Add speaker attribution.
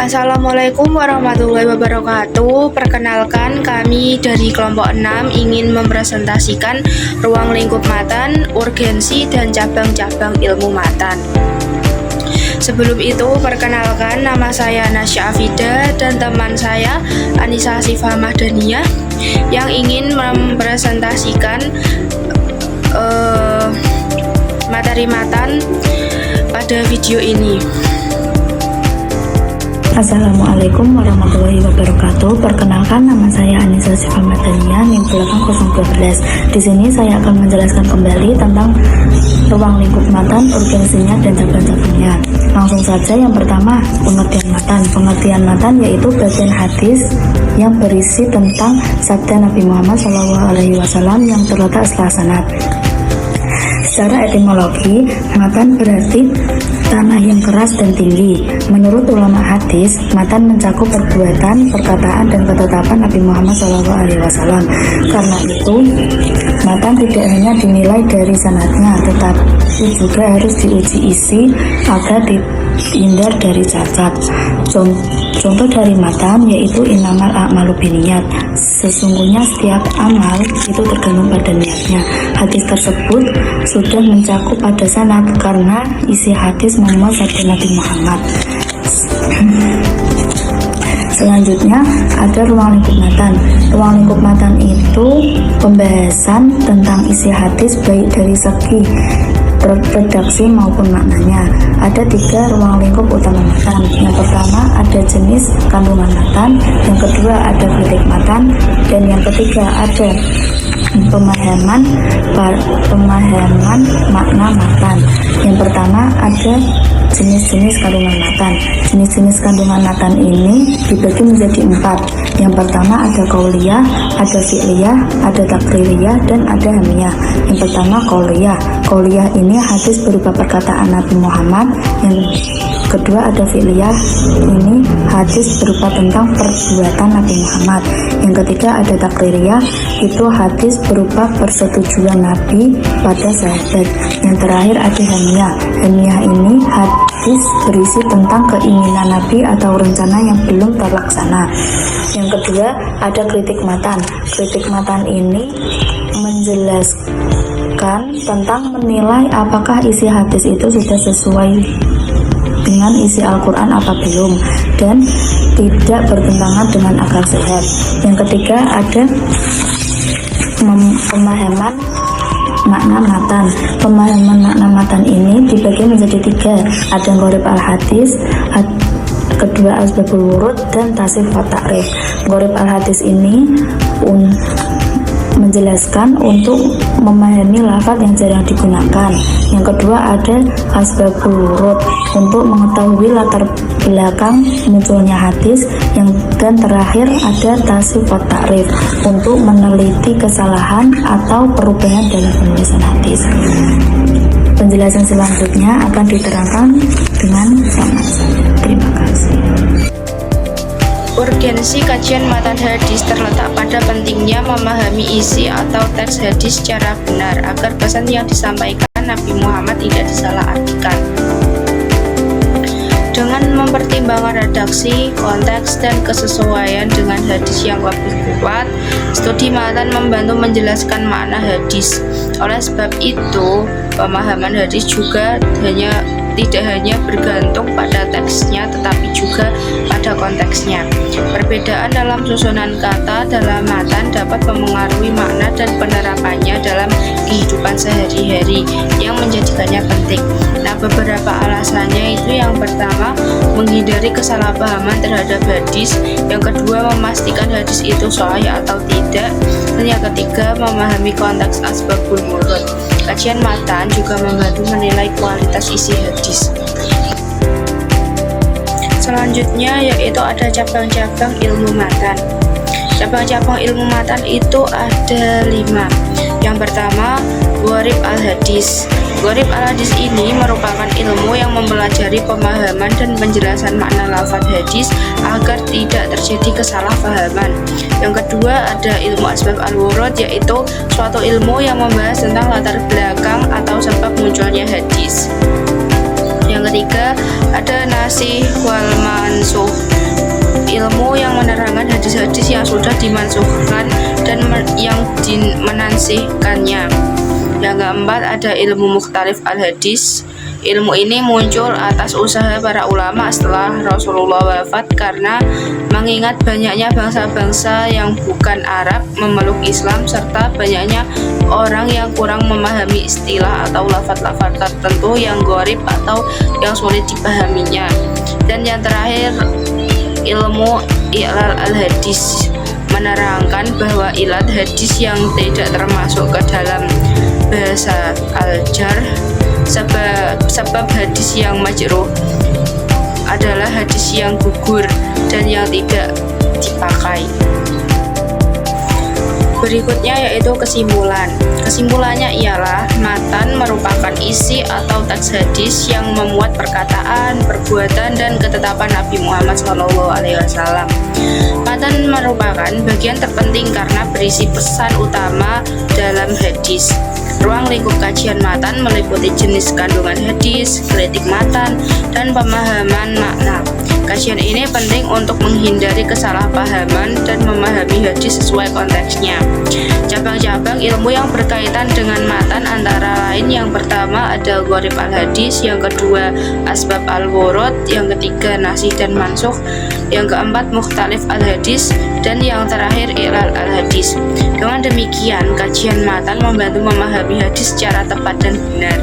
Speaker 1: Assalamualaikum warahmatullahi wabarakatuh. Perkenalkan, kami dari kelompok 6 ingin mempresentasikan ruang lingkup matan, urgensi, dan cabang-cabang ilmu matan. Sebelum itu, perkenalkan, nama saya Nasya Afida dan teman saya Anissa Sifah Mahdaniyah yang ingin mempresentasikan materi matan pada video ini.
Speaker 2: Assalamualaikum warahmatullahi wabarakatuh. Perkenalkan, nama saya Anissa Sifah Mahdaniyah, NIM 8012. Di sini saya akan menjelaskan kembali tentang ruang lingkup matan, urgensinya, dan cabang-cabangnya. Langsung saja, yang pertama, pengertian matan. Pengertian matan yaitu bagian hadis yang berisi tentang sabda Nabi Muhammad SAW yang terletak setelah sanad. Secara etimologi, matan berarti tanah yang keras dan tinggi. Menurut ulama hadis, matan mencakup perbuatan, perkataan, dan ketetapan Nabi Muhammad SAW. Karena itu, matan tidak hanya dinilai dari sanadnya, tetapi juga harus diuji isi agar dihindar dari cacat. Contoh dari matan yaitu innamal a'malu binniyat. Sesungguhnya setiap amal itu tergantung pada niatnya. Hadis tersebut sudah mencakup pada sanad karena isi hadis memuat sabda Nabi Muhammad. Selanjutnya ada ruang lingkup matan. Ruang lingkup matan itu pembahasan tentang isi hadis baik dari segi redaksi maupun maknanya. Ada 3 ruang lingkup utama matan. Yang pertama ada jenis kandungan matan, yang kedua ada kritik matan, dan yang ketiga ada pemahaman makna matan. Yang pertama ada jenis-jenis kandungan matan. Jenis-jenis kandungan matan ini dibagi menjadi 4. Yang pertama ada qauliyah, ada fi'liyah, ada takririyah, dan ada hamiyah. Yang pertama qauliyah. Qauliyah ini hadis berupa perkataan Nabi Muhammad. Yang kedua ada fi'liyah, ini hadis berupa tentang perbuatan Nabi Muhammad. Yang ketiga ada takririyah, itu hadis berupa persetujuan Nabi pada sahabat. Yang terakhir ada hamiyah. Hamiyah ini hadis berisi tentang keinginan Nabi atau rencana yang belum terlaksana. Yang kedua ada kritik matan. Kritik matan ini menjelaskan tentang menilai apakah isi hadis itu sudah sesuai dengan isi Al-Quran apa belum, dan tidak bertentangan dengan akal sehat. Yang ketiga ada pemahaman makna matan. Pemahaman makna matan ini dibagi menjadi 3. Ada gharib al-hadis, kedua asbabul wurud, dan tasrif wa ta'rif. Gharib al-hadis ini menjelaskan untuk memahami lafaz yang jarang digunakan. Yang kedua ada asbabul wurud, untuk mengetahui latar belakang munculnya hadis. Dan terakhir ada tasrif wa ta'rif, untuk meneliti kesalahan atau perubahan dalam penulisan hadis. Penjelasan selanjutnya akan diterangkan dengan sangat. Terima kasih.
Speaker 1: Urgensi kajian matan hadis terletak pada pentingnya memahami isi atau teks hadis secara benar agar pesan yang disampaikan Nabi Muhammad tidak disalahartikan. Dengan mempertimbangkan redaksi, konteks, dan kesesuaian dengan hadis yang lebih kuat, studi matan membantu menjelaskan makna hadis. Oleh sebab itu, pemahaman hadis juga tidak hanya bergantung pada teksnya, tetapi juga pada konteksnya. Perbedaan dalam susunan kata dalam matan dapat memengaruhi makna dan penerapannya dalam kehidupan sehari-hari yang menjadikannya penting. Nah, beberapa alasannya itu: yang pertama, menghindari kesalahpahaman terhadap hadis; yang kedua, memastikan hadis itu sahih atau tidak; dan yang ketiga, memahami konteks asbabul wurud. Kajian matan juga membantu menilai kualitas isi hadis. Selanjutnya yaitu ada cabang-cabang ilmu matan. Cabang-cabang ilmu matan itu ada 5. Yang pertama, gharib al-hadis. Gharib al-hadis ini merupakan ilmu yang mempelajari pemahaman dan penjelasan makna lafaz hadis agar tidak terjadi kesalahpahaman. Yang kedua ada ilmu asbab al-wurud, yaitu suatu ilmu yang membahas tentang latar belakang atau sebab munculnya hadis. Yang ketiga ada nasih wal mansukh. dengan hadis-hadis yang sudah dimansuhkan dan yang menansihkannya. Yang keempat ada ilmu mukhtalif al-hadis. Ilmu ini muncul atas usaha para ulama setelah Rasulullah wafat karena mengingat banyaknya bangsa-bangsa yang bukan Arab memeluk Islam serta banyaknya orang yang kurang memahami istilah atau lafaz-lafaz tertentu yang gharib atau yang sulit dipahaminya. Dan yang terakhir, ilmu i'lal al-hadis menerangkan bahwa ilat hadis yang tidak termasuk ke dalam bahasa al-jarh. Sebab hadis yang majruh adalah hadis yang gugur dan yang tidak dipakai. Berikutnya yaitu kesimpulan. Kesimpulannya ialah matan merupakan isi atau teks hadis yang memuat perkataan, perbuatan, dan ketetapan Nabi Muhammad SAW. Matan merupakan bagian terpenting karena berisi pesan utama dalam hadis. Ruang lingkup kajian matan meliputi jenis kandungan hadis, kritik matan, dan pemahaman makna. Kajian ini penting untuk menghindari kesalahpahaman dan memahami hadis sesuai konteksnya. Cabang-cabang ilmu yang berkaitan dengan matan antara lain yang pertama ada gharib al-hadis, yang kedua asbab al-wurud, yang ketiga nasih dan mansukh, yang keempat mukhtalif al-hadis, dan yang terakhir i'lal al-hadis. Dengan demikian, kajian matan membantu memahami hadis secara tepat dan benar.